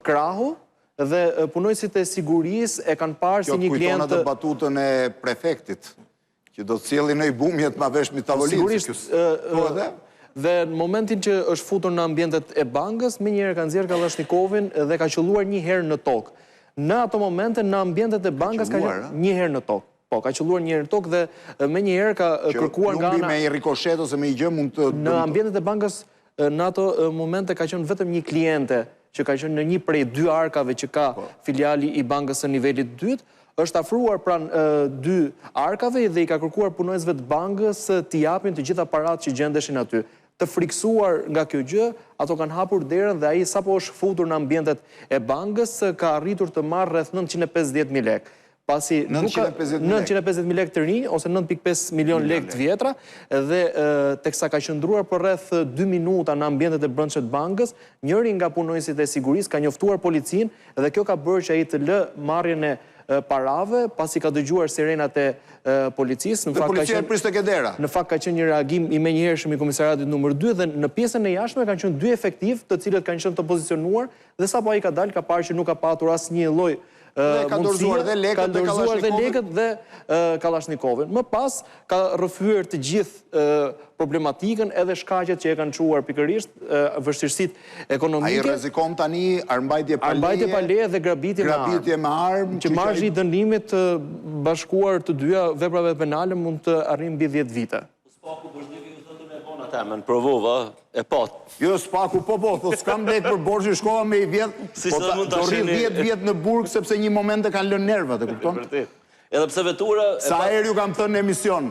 krahu dhe punojësit e sigurisë e kanë parë si një klient... Kjo kujton atë batutën e prefektit, që do të sjellin në bumjet ma vesh mi tavolinë. Sigurisht, dhe në momentin që është futur në ambientet e bankës, me njëherë ka nxjerrë Kalashnikovin dhe ka qelluar një herë në tokë. Në ato momente, në ambientet e bankës ka qelluar një herë në tokë. Po, ka qelluar një herë në tokë dhe me një herë ka kërkuar nga ana... me një rikoshet ose me një gjë mund të... Në ambientet e bankës, në ato momente ka qenë vetëm një kliente që ka qenë në një prej 2 arkave që ka filiali i bankës së nivelit 2, është afruar pranë 2 arkave dhe i ka kërkuar punojësve të bankës t'i japin të gjitha paratë që gjendeshin aty. Të friksuar nga kjo gjë, ato kanë hapur derën dhe ai sapo është futur në ambientet e bankës ka arritur të marrë rreth 950.000 lekë. Pasi 950.000 lekë të rinj ose 9.5 milion lekë të vjetra dhe teksa ka qëndruar për rreth 2 minuta në ambientet e brendshme të bankës, njëri nga punojësit e sigurisë ka njoftuar policinë dhe kjo ka bërë që ai të lë marrjen e parave, pasi ka dëgjuar sirenat e policisë. Dhe policia e priste ke dera. Në fakt ka qenë një reagim i menjëhershëm i komisariatit numër 2 dhe në pjesën e jashtme kanë qenë 2 efektiv të cilët kanë qenë të pozicionuar dhe sapo ai ka dalë ka parë që nuk ka patur asnjë lloj ka dorëzuar dhe lekët dhe Kalashnikovin. Më pas ka rrëfyer të gjithë problematikën edhe shkaqet që e kanë çuar pikërisht vështirësitë ekonomike. Ai rrezikon tani armbajtje pa leje dhe grabitje me armë, që marrëshi i dënimit bashkuar të dyja veprave penale mund të arrijë mbi 10 vite. Temën, provova, e pat. Jo, s'paku, po, s'kam lekë për borxhi, shkova me i vjetë, do rri 10 vjetë në burg, sepse një momente kanë lënë nervat, e kupton? Edhe pse vetura... Sa herë ju kam thënë në emision,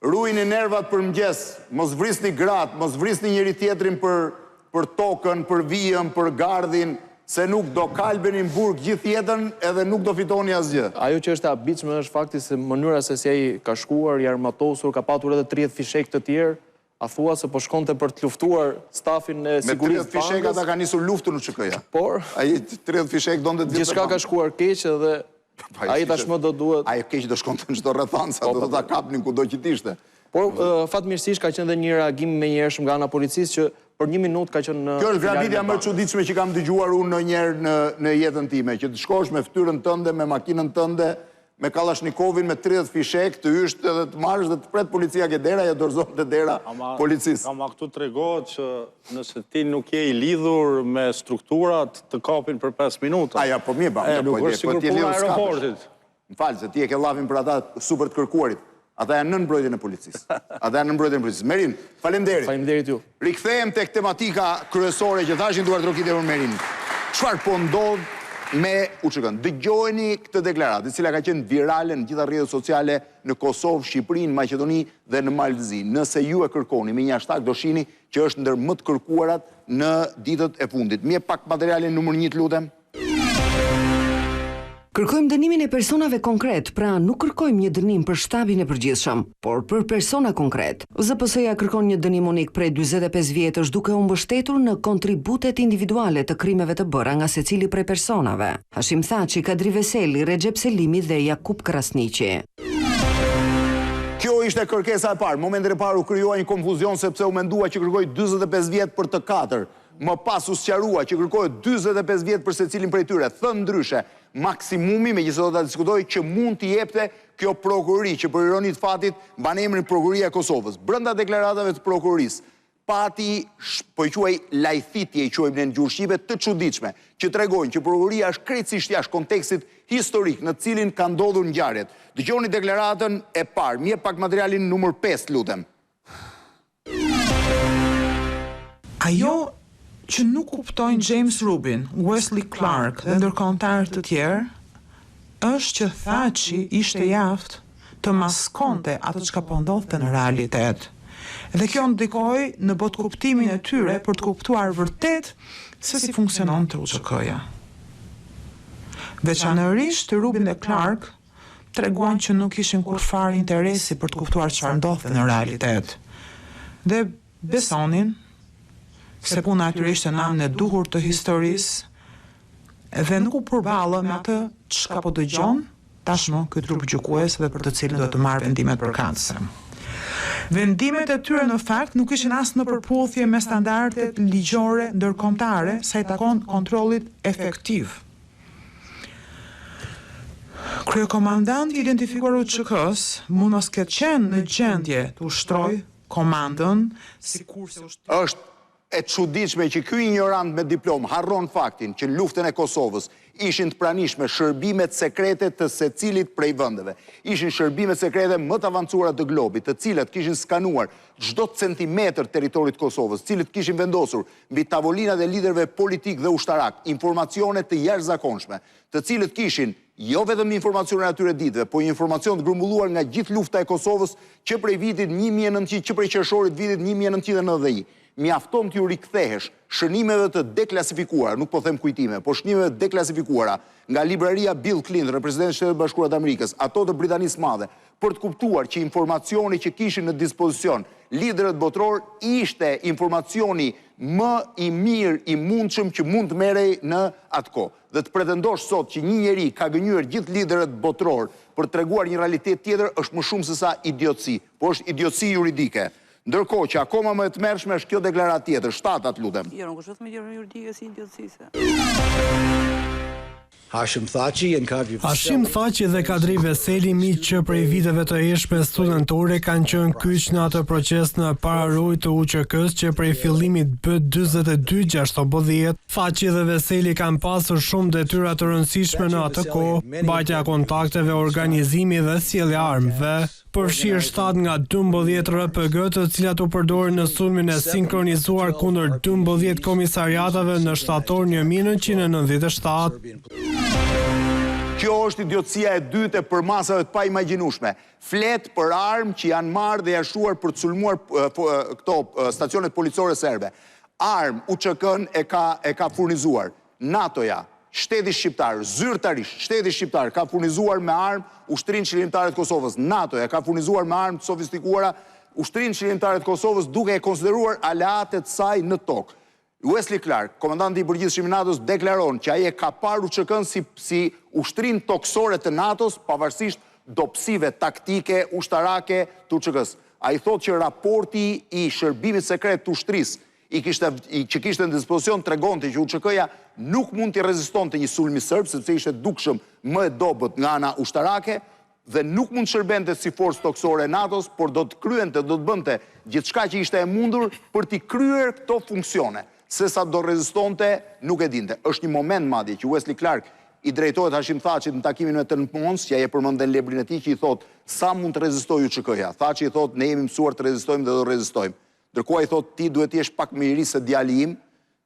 ruajini nervat për mëngjes, mos vrisni gratë, mos vrisni njëri tjetrin për tokën, për vijën, për gardhin, se nuk do kalbeni në burg gjithë jetën edhe nuk do fitoni asgjë. Ajo që është e habitshme është fakti se mënyra se si ai ka shkuar, i armatosur, ka patur edhe 30 fishek të tjerë, a thua se po shkonte për të luftuar stafin e sigurisë bankës. Me 30 fishek ata ka nisur luftën në ÇK-ja. Por, ai 30 fishek donte të gjithçka ka shkuar keq dhe ai tashmë do duhet... Ai keq do shkonte në çdo rrethanca, do ta kapnin kudo që ishte. Por fatmirësisht ka qenë edhe një reagim menjëhershëm nga ana policisë që për 1 minutë ka qenë... Kjo është grabitja më e çuditshme që kam dëgjuar unë ndonjëherë në jetën time, që të shkosh me fytyrën tënde, me makinën tënde, me Kalashnikovin, me 30 fishek, të ysht edhe të marrësh dhe të pret policia ke dera, ja dorëzon të dera policisë. Ama këtu tregohet që nëse ti nuk je i lidhur me strukturat të kapin për 5 minuta. Aja, po mirë ba, nuk është sigur puna aeroportit. Më falë, se ti e ke llafin për ata super të kërkuarit. Ata janë nën mbrojtjen e policisë. Merin, faleminderit. Faleminderit ju. Rikthehem tek tematika kryesore që thashin duart rokitje për Merin. Çfarë po ndodh me dëgjojeni këtë deklaratë, e cila ka qenë virale në gjitha rrjetet sociale në Kosovë, Shqipëri, në Maqedoni dhe në Malzi. Nëse ju e kërkoni me një hashtag do shihni që është ndër më të kërkuarat në ditët e fundit. Mi e pak materialin numër 1, lutem. Kërkojmë dënimin e personave konkret, pra nuk kërkojmë një dënim për shtabin e përgjithshëm, por për persona konkret. ZPS-ja kërkon një dënim unik prej 45 vjetësh duke u mbështetur në kontributet individuale të krimeve të bëra nga secili prej personave. Hashim Thaçi, Kadri Veseli, Recep Selimi dhe Jakub Krasniqi. Kjo ishte kërkesa e parë. Momentin e parë u krijuar një konfuzion sepse u mendua që kërkoi 45 vjet për të katër. Më pas u sqarua që kërkohet 45 vjet për secilin prej tyre. Thënë ndryshe, maksimumi, megjithëse do ta diskutoj, që mund t'i jepte kjo prokurori, që për ironi të fatit mban emrin Prokuroria e Kosovës. Brenda deklaratave të prokurorisë, pati, po i quaj lajthitje, i quajmë në gjuhë shqipe, të çuditshme, që tregojnë që prokuroria është krejtësisht jashtë kontekstit historik në cilin ka ndodhur ngjarjet. Dëgjoni deklaratën e parë. Mi jep pak materialin numër 5, lutem. Ajo që nuk kuptojnë James Rubin, Wesley Clark dhe ndërkombëtarë të tjerë, është që Thaçi ishte jaft të maskonte atë çka po ndodhte në realitet. Dhe kjo ndikoi në botkuptimin e tyre për të kuptuar vërtet se si funksionon TUÇK-ja. Veçanërisht Rubin dhe Clark treguan që nuk kishin kurfar interesi për të kuptuar çfarë ndodhte në realitet. Dhe besonin se puna atyre ishte në anën e duhur të historisë dhe nuk u përballë me atë çka po dëgjon tashmë ky trup gjykues dhe për të cilin do të marrë vendimet përkatëse. Vendimet e tyre në fakt nuk ishin as në përputhje me standardet ligjore ndërkombëtare sa i takon kontrollit efektiv. Kryekomandanti i identifikuar UÇK-s mund mos ketë qenë në gjendje të ushtrojë komandën, sikurse Është e çuditshme që ky ignorant me diplomë harron faktin që në luftën e Kosovës ishin të pranishme shërbimet sekrete të secilit prej vendeve. Ishin shërbimet sekrete më të avancuara të globit, të cilët kishin skanuar çdo centimetër territorit të Kosovës, të cilët kishin vendosur mbi tavolinat e liderëve politik dhe ushtarak informacione të jashtëzakonshme, të cilët kishin jo vetëm informacionin e atyre ditëve, po informacion të grumbulluar nga gjithë lufta e Kosovës që prej vitit 1900, që prej qershorit vitit 1991. Mjafton t'ju rikthehesh shënimeve të deklasifikuara, nuk po them kujtime, po shënimeve të deklasifikuara nga libraria Bill Clinton, reprezentanti i Shtetit Bashkuar të Amerikës, ato të Britanisë Madhe, për të kuptuar që informacioni që kishin në dispozicion liderët botror ishte informacioni më i mirë i mundshëm që mund të merrej në atë kohë. Dhe të pretendosh sot që një njeri ka gënjur gjithë liderët botror për të treguar një realitet tjetër është më shumë se sa idiotësi, po është idiotësi juridike. Ndërkohë që akoma më e tmerrshme është kjo deklaratë tjetër, shtatat lutem. Jo, nuk është vetëm juridike si idiotësisë. Hashim Thaçi dhe Kadri Veseli, miq që prej viteve të eshme studentore kanë qenë kyç në atë proces në pararoj të UÇK-s që prej fillimit B42-60. Thaçi dhe Veseli kanë pasur shumë detyra të rëndësishme në atë kohë, mbajtja kontakteve, organizimi dhe sjellja armëve. Përfshirë 7 nga 12 RPG të cilat u përdorën në sulmin e sinkronizuar kundër 12 komisariatave në shtator 1997. Kjo është idiotësia e dytë e përmasave të paimagjinueshme. Flet për armë që janë marrë dhe jashuar për të sulmuar këto stacionet policore serbe. Armë UÇK-n e ka furnizuar NATO-ja. Shteti shqiptar, zyrtarisht, shteti shqiptar ka furnizuar me armë Ushtrinë Qëllimtare të Kosovës. NATO-ja ka furnizuar me armë të sofistikuara Ushtrinë Qëllimtare të Kosovës duke e konsideruar aleatet saj në tokë. Wesley Clark, komandanti i përgjithshëm i NATO-s, deklaron që ai e ka parë UÇK-n si ushtrinë tokësore të NATO-s, pavarësisht dobësive taktike, ushtarake të UÇK-s. Ai thotë që raporti i shërbimit sekret të ushtrisë që kishte në dispozicion tregonte që UÇK-ja nuk mund të rezistonte një sulmi serb, sepse ishte dukshëm më e dobët nga ana ushtarake dhe nuk mund të shërbente si forcë tokësore e NATO-s, por do të kryente, do të bënte gjithçka që ishte e mundur për t'i kryer këto funksione. Se sa do rezistonte, nuk e dinte. Është një moment madje që Wesley Clark i drejtohet Hashim Thaçit në takimin me Tën Mons, që ai e përmend në librin e tij, që i thotë sa mund të rezistojë UÇK-ja. Thaçi i thotë ne jemi mësuar të rezistojmë dhe do rezistojmë. Ndërkohë i thotë ti duhet të jesh pak më i ri se djali im,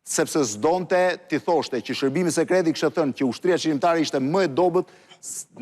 sepse s'donte ti thoshte që shërbimi sekret i kishte thënë që ushtria qëllimtare ishte më e dobët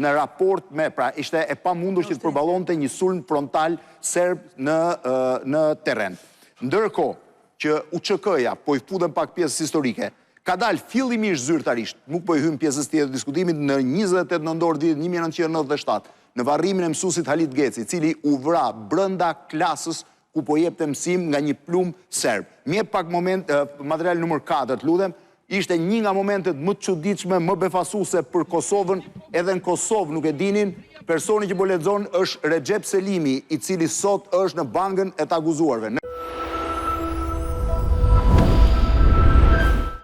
në raport me, pra ishte e pamundur që të përballonte një sulm frontal serb në terren. Ndërkohë që UÇK-ja, po i futem pak pjesës historike, ka dalë fillimisht zyrtarisht, nuk po i hym pjesës tjetër të diskutimit, në 28 nëntor vitit 1997, në varrimin e mësuesit Halit Geci, i cili u vra brenda klasës ku po jepte mësim nga një plum serb. Mje pak moment, material numër 4, lutem, ishte një nga momentet më të çuditshme, më befasuese për Kosovën, edhe në Kosovë nuk e dinin, personi që po lexon është Recep Selimi, i cili sot është në bankën e të akuzuarve.